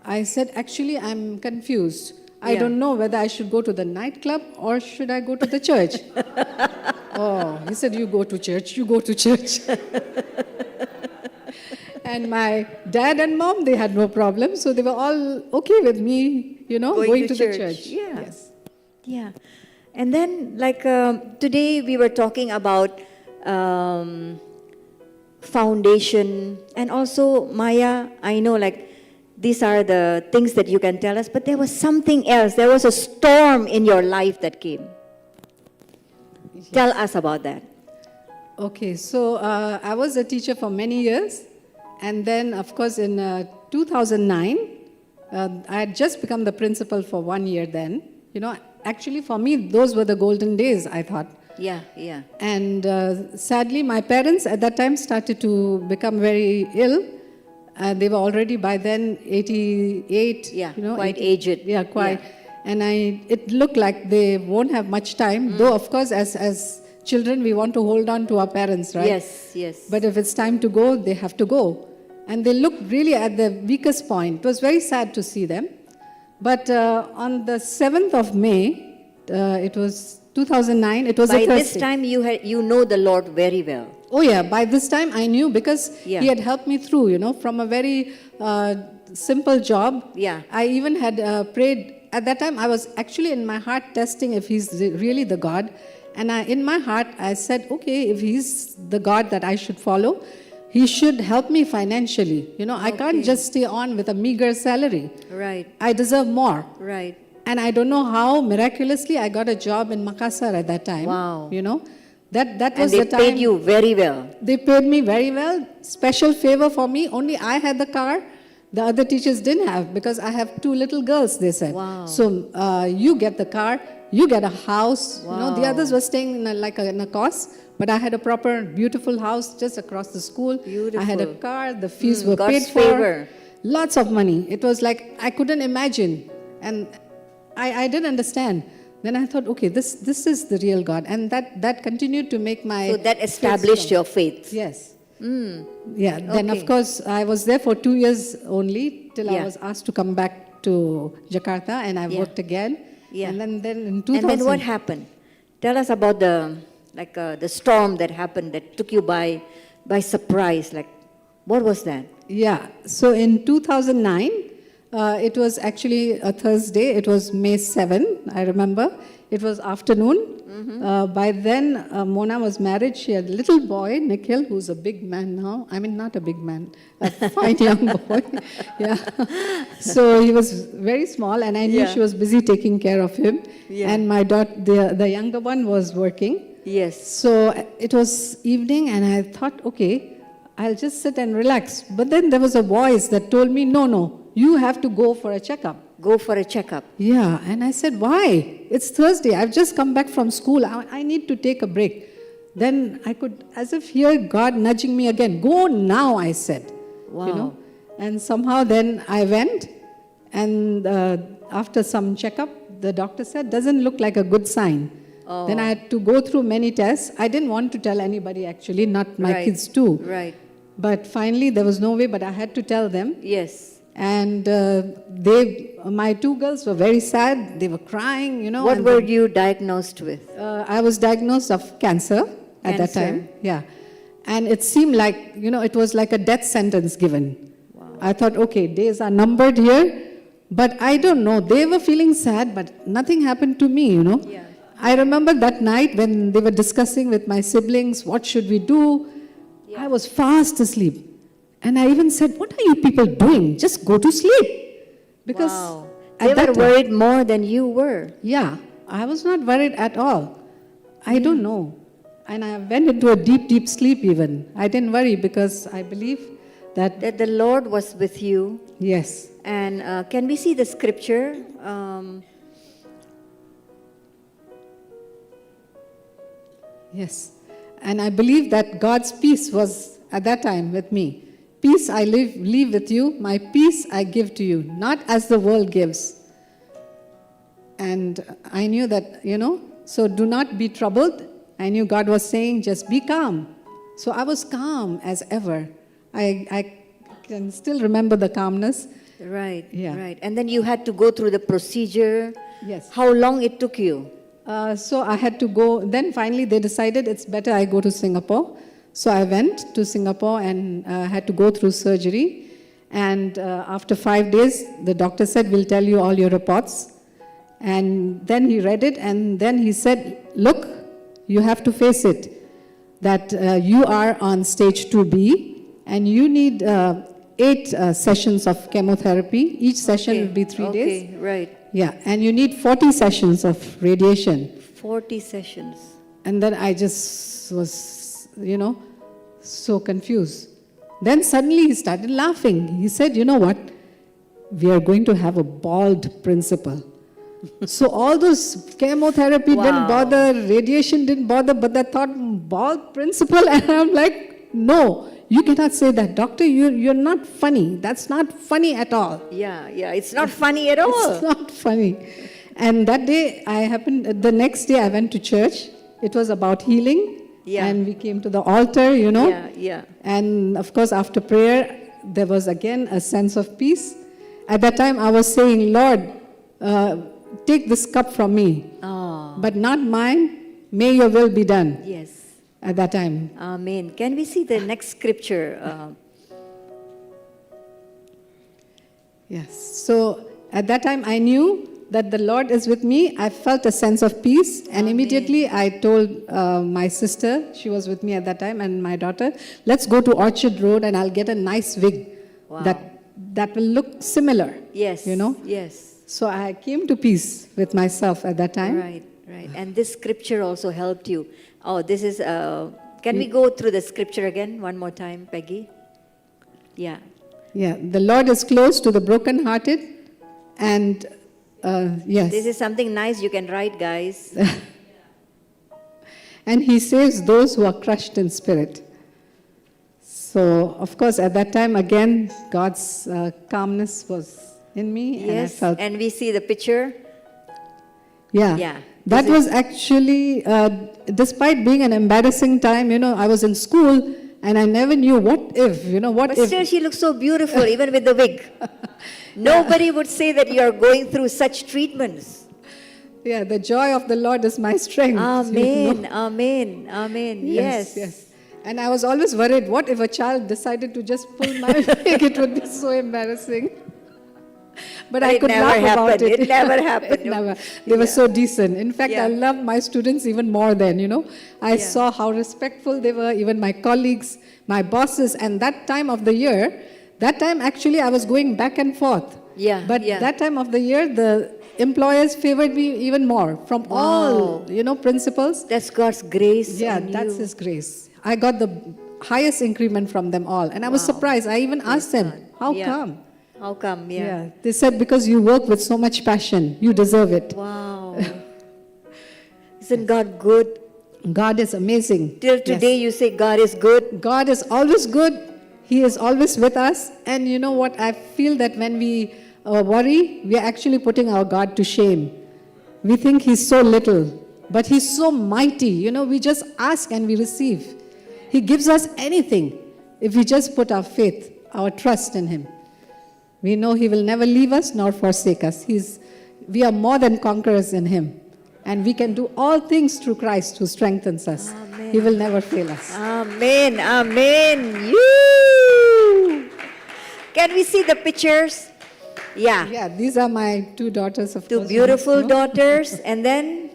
I said, actually, I'm confused. I
Yeah.
don't know whether I should go to the nightclub or should I go to the church. Oh, he said, you go to church, you go to church. And my dad and mom, they had no problem. So they were all okay with me, you know, going to the church.
Yeah.
Yes.
Yeah. And then, like, today we were talking about foundation. And also, Maya, I know, like, these are the things that you can tell us, but there was something else. There was a storm in your life that came. Tell us about that.
Okay, so I was a teacher for many years. And then, of course, in 2009, I had just become the principal for 1 year then. You know, actually, for me, those were the golden days, I thought.
Yeah, yeah.
And sadly, my parents at that time started to become very ill. They were already by then 88.
Yeah,
you know,
quite aged.
Yeah, quite.
Yeah.
And it looked like they won't have much time. Though, of course, as children, we want to hold on to our parents, right?
Yes, yes.
But if it's time to go, they have to go. And they looked really at the weakest point. It was very sad to see them. But on the 7th of May, it was 2009, it was
By
a Thursday.
this time, you know the Lord very well.
Oh yeah, by this time I knew because
Yeah.
He had helped me through, you know, from a very simple job.
Yeah.
I even had prayed. At that time, I was actually in my heart testing if He's really the God. And in my heart, I said, okay, if He's the God that I should follow, He should help me financially. You know, I can't just stay on with a meager salary.
Right,
I deserve more.
right.
And I don't know how miraculously I got a job in Makassar at that time.
Wow.
You know, that
And
was
they
the time.
paid you very well.
They paid me very well. Special favor for me. Only I had the car. The other teachers didn't have because I have 2 little girls, they said.
Wow.
So you get the car, you get a house. You know, the
Wow.
others were staying in a cos, but I had a proper, beautiful house just across the school. I had a
Beautiful.
car, the fees were
God's
paid for.
favor.
Lots of money. It was like I couldn't imagine. And I didn't understand. Then I thought, okay, this is the real God. And that continued to make my
So that
faith
established
strong.
your faith.
Yes. Yeah, then
Okay.
of course I was there for 2 years only till I
Yeah.
was asked to come back to Jakarta, and I
Yeah.
worked again.
Yeah.
And then in 2000.
And then what happened? Tell us about the storm that happened that took you by surprise. Like, what was that?
Yeah, so in 2009, it was actually a Thursday. It was May 7, I remember. It was afternoon. By then, Mona was married. She had a little boy, Nikhil, who's a big man now. I mean, not a big man, a fine young boy. Yeah. So he was very small, and I knew
Yeah.
she was busy taking care of him.
Yeah.
And my daughter, the younger one, was working.
Yes.
So it was evening, and I thought, okay, I'll just sit and relax. But then there was a voice that told me, no, you have to go for a checkup.
Go for a checkup.
Yeah, and I said, why? It's Thursday. I've just come back from school. I need to take a break. Then I could, as if hear God nudging me again. Go now, I said.
Wow.
You know? And somehow then I went, and after some checkup, the doctor said, doesn't look like a good sign.
Oh.
Then I had to go through many tests. I didn't want to tell anybody, actually, not my
Right.
kids too.
Right.
But finally, there was no way, but I had to tell them.
Yes.
And my two girls were very sad. They were crying, you know.
What
and
were you diagnosed with?
I was diagnosed of cancer at that
Cancer.
time. Yeah. And it seemed like, you know, it was like a death sentence given.
Wow.
I thought, okay, days are numbered here. But I don't know. They were feeling sad, but nothing happened to me, you know.
Yeah.
I remember that night when they were discussing with my siblings, what should we do? I was fast asleep. And I even said, what are you people doing? Just go to sleep. Because
Wow.
at
They
that
were
time-
worried more than you were.
yeah, I was not worried at all. I don't know. And I went into a deep, deep sleep even. I didn't worry because I believe that,
That the Lord was with you.
yes.
And can we see the scripture?
Yes. And I believe that God's peace was at that time with me. Peace I leave with you, my peace I give to you, not as the world gives. And I knew that, you know, so do not be troubled. I knew God was saying, just be calm. So I was calm as ever. I can still remember the calmness.
Right.
Yeah.
Right. And then you had to go through the procedure.
Yes.
How long it took you?
So I had to go. Then finally they decided it's better I go to Singapore. So I went to Singapore and had to go through surgery. And after 5 days, the doctor said, we'll tell you all your reports. And then he read it, and then he said, look, you have to face it, that you are on stage 2B, and you need 8 sessions of chemotherapy. Each session will be 3 days.
Okay, right.
Yeah, and you need 40 sessions of radiation.
40 sessions.
And then I just was, you know, so confused. Then suddenly he started laughing. He said, you know what? We are going to have a bald principal. So all those chemotherapy didn't
Wow.
bother, radiation didn't bother, but I thought, bald principal? And I'm like, no, you cannot say that. Doctor, you're not funny. That's not funny at all.
Yeah, yeah. It's not funny at all.
It's not funny. And that day, the next day I went to church. It was about healing.
Yeah.
And we came to the altar, you know.
Yeah, yeah.
And of course, after prayer, there was again a sense of peace. At that time, I was saying, Lord, take this cup from me,
Oh,
but not mine. May your will be done.
yes.
At that time.
Amen. Can we see the next scripture?
Yes. So at that time, I knew that the Lord is with me. I felt a sense of peace. And immediately I told my sister, she was with me at that time, and my daughter, let's go to Orchard Road and I'll get a nice wig
Wow.
that will look similar.
Yes.
You know?
Yes.
So I came to peace with myself at that time.
Right, right. And this scripture also helped you. Oh, this is, can we go through the scripture again one more time, Peggy? Yeah.
Yeah. The Lord is close to the brokenhearted. And yes.
This is something nice you can write, guys.
And he saves those who are crushed in spirit. So, of course, at that time, again, God's calmness was in me. And I
Yes.
felt,
And we see the picture.
yeah.
Yeah.
That was actually, despite being an embarrassing time, I was in school and I never knew what if, what
But
if.
still, she looks so beautiful, even with the wig. Nobody would say that you are going through such treatments.
Yeah, the joy of the Lord is my strength.
Amen, amen, amen. Yes.
And I was always worried, what if a child decided to just pull my wig? It would be so embarrassing. But I
it
could
never
laugh about
happened.
it.
It never happened.
It never. They were so decent. In fact,
Yeah.
I loved my students even more then, I
Yeah.
saw how respectful they were, even my colleagues, my bosses. And that time of the year, that time actually I was going back and forth.
Yeah,
But
yeah.
that time of the year, the employers favored me even more from all, principals.
That's God's grace.
Yeah,
on
that's
you.
His grace. I got the highest increment from them all. And I was surprised. I even asked them, how
Yeah.
come?
How come? Yeah.
They said, because you work with so much passion, you deserve it.
Wow. Isn't God good?
God is amazing.
Till today, you say God is good.
God is always good. He is always with us. And you know what? I feel that when we worry, we are actually putting our God to shame. We think He's so little, but He's so mighty. We just ask and we receive. He gives us anything if we just put our faith, our trust in Him. We know He will never leave us nor forsake us. We are more than conquerors in Him. And we can do all things through Christ who strengthens us.
Amen.
He will never fail us.
Amen. Amen. You. Can we see the pictures? Yeah.
Yeah, these are my two daughters, of
Two
course.
beautiful daughters. And then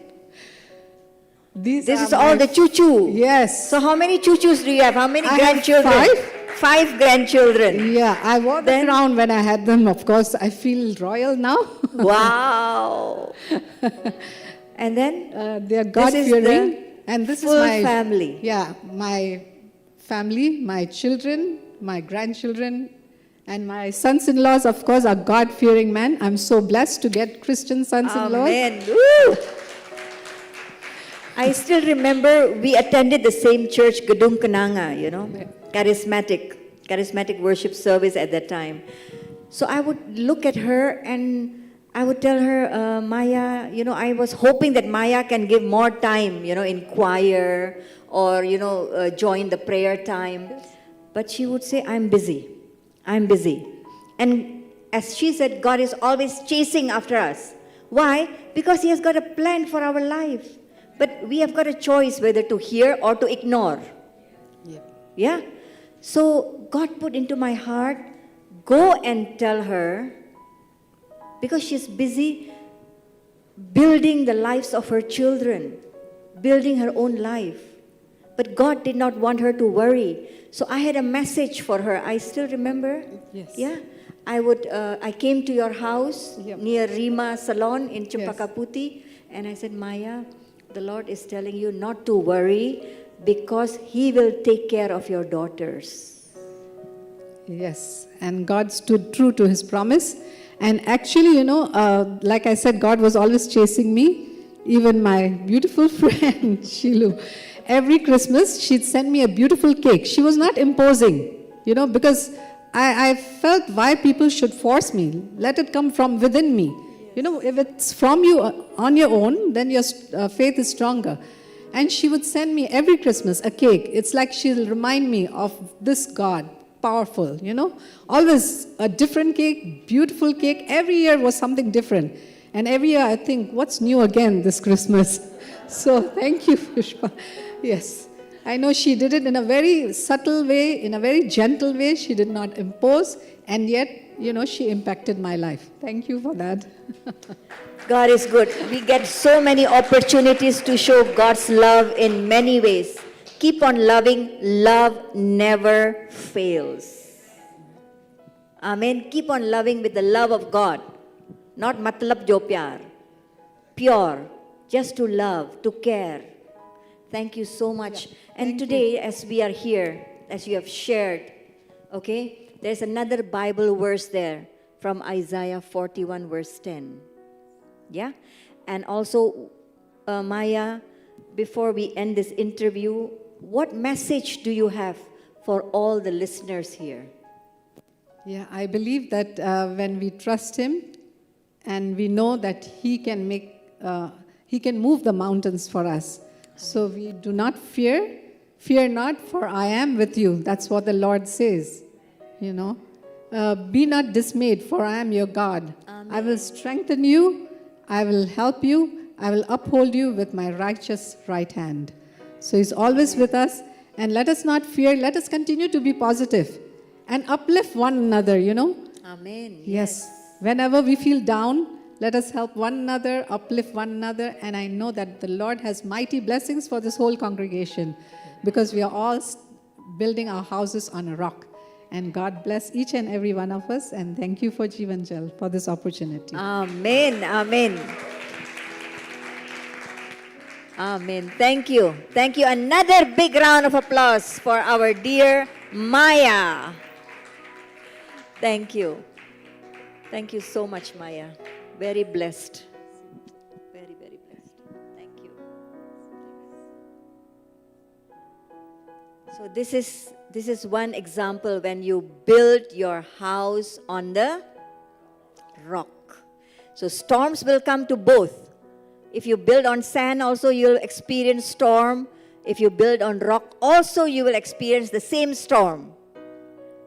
This
this is all the choo-choo.
Yes.
So how many choo-choos do you have? How many
I have
grandchildren?
5.
5 grandchildren.
Yeah, I wore the
Then-
crown when I had them. Of course, I feel royal now.
Wow. And then
They are
This is
God-fearing.
the
And this
full
is my
family.
Yeah, my family, my children, my grandchildren, and my sons-in-laws, of course, are God-fearing men. I'm so blessed to get Christian sons-in-laws.
Amen. Woo! I still remember we attended the same church, Gedung Kenanga, charismatic worship service at that time. So I would look at her and I would tell her, Maya, I was hoping that Maya can give more time, in choir or, join the prayer time. But she would say, I'm busy. I'm busy. And as she said, God is always chasing after us. Why? Because He has got a plan for our life. But we have got a choice whether to hear or to ignore. Yeah? So God put into my heart, go and tell her, because she's busy building the lives of her children, building her own life. But God did not want her to worry. So I had a message for her. I still remember.
Yes.
Yeah. I came to your house
Yep.
near Rima Salon in Chempakaputi, and I said, Maya, the Lord is telling you not to worry because He will take care of your daughters.
Yes, and God stood true to His promise. And actually, like I said, God was always chasing me. Even my beautiful friend, Shilu, every Christmas, she'd send me a beautiful cake. She was not imposing, because I felt why people should force me. Let it come from within me. If it's from you on your own, then your faith is stronger. And she would send me every Christmas a cake. It's like she'll remind me of this God, powerful, Always a different cake, beautiful cake. Every year was something different. And every year I think, what's new again this Christmas? So thank you, Pushpa. Yes. I know she did it in a very subtle way, in a very gentle way. She did not impose. And yet, she impacted my life. Thank you for that.
God is good. We get so many opportunities to show God's love in many ways. Keep on loving. Love never fails. Amen. Keep on loving with the love of God. Not matlab jo pyar. Pure. Just to love, to care. Thank you so much. And today, as we are here, as you have shared, okay, there's another Bible verse there from Isaiah 41 verse 10. Yeah? And also, Maya, before we end this interview, what message do you have for all the listeners here?
Yeah, I believe that when we trust Him and we know that He He can move the mountains for us. So we do not fear. Fear not, for I am with you. That's what the Lord says. You know, be not dismayed, for I am your God. I will strengthen you. I will help you. I will uphold you with my righteous right hand. So He's always with us. And let us not fear. Let us continue to be positive and uplift one another, you know.
Amen.
Yes. Whenever we feel down, let us help one another, uplift one another. And I know that the Lord has mighty blessings for this whole congregation, because we are all building our houses on a rock. And God bless each and every one of us. And thank you for Jeevanjal for this opportunity.
Amen. Amen. Amen. Thank you. Thank you. Another big round of applause for our dear Maya. Thank you. Thank you so much, Maya. Very blessed. Very, very blessed. Thank you. So this is one example when you build your house on the rock. So storms will come to both. If you build on sand, also you'll experience storm. If you build on rock, also you will experience the same storm.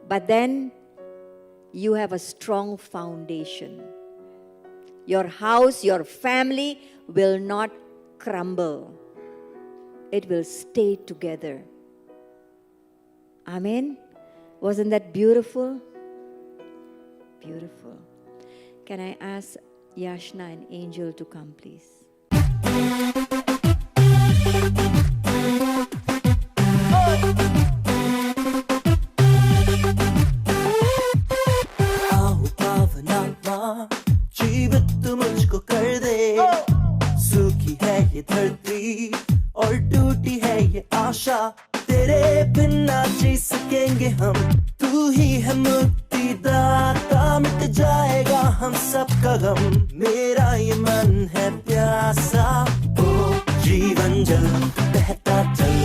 But then you have a strong foundation. Your house, your family will not crumble. It will stay together. Amen. Wasn't that beautiful? Beautiful. Can I ask Yashna and Angel to come, please?
आओ पावना माँ, जीवित तू मुझको कर दे। सूखी है ये धरती और टूटी है ये आशा, तेरे बिन ना जी सकेंगे हम। तू ही है मुक्तिदाता, मिट जाएगा हम सबका गम। मेरा ये मन है प्यासा, ओ जीवन जल बहता चल।